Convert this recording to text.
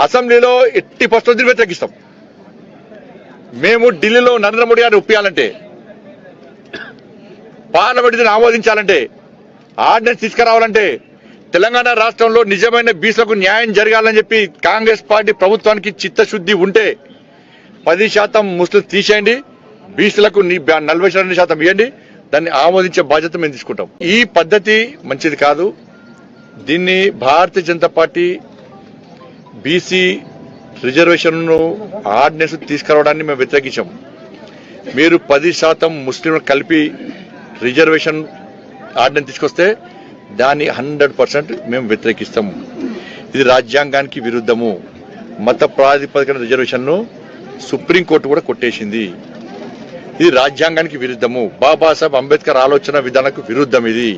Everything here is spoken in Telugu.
అసెంబ్లీలో ఎట్టి పరిస్థితులు వ్యతిరేకిస్తాం. మేము ఢిల్లీలో నరేంద్ర మోడీ గారిని ఒప్పించాలంటే, పార్లమెంట్ దీన్ని ఆమోదించాలంటే, ఆర్డినెన్స్ తీసుకురావాలంటే, తెలంగాణ రాష్ట్రంలో నిజమైన బీసీలకు న్యాయం జరగాలని చెప్పి కాంగ్రెస్ పార్టీ ప్రభుత్వానికి చిత్తశుద్ధి ఉంటే 10% ముస్లిం తీసేయండి, బీసీలకు 42% ఇవ్వండి, దాన్ని ఆమోదించే బాధ్యత మేము తీసుకుంటాం. ఈ పద్ధతి మంచిది కాదు. దీన్ని భారతీయ జనతా పార్టీ బీసీ రిజర్వేషన్ను ఆర్డినెన్స్ తీసుకురావడాన్ని మేము వ్యతిరేకించాం. మీరు 10% ముస్లింలకు కలిపి రిజర్వేషన్ ఆర్డినెన్స్ తీసుకొస్తే దాన్ని 100% మేము వ్యతిరేకిస్తాము. ఇది రాజ్యాంగానికి విరుద్ధము. మత ప్రాతిపదికన రిజర్వేషన్ను సుప్రీంకోర్టు కూడా కొట్టేసింది. ఇది రాజ్యాంగానికి విరుద్ధము. బాబాసాహెబ్ అంబేద్కర్ ఆలోచన విధానానికి విరుద్ధం ఇది.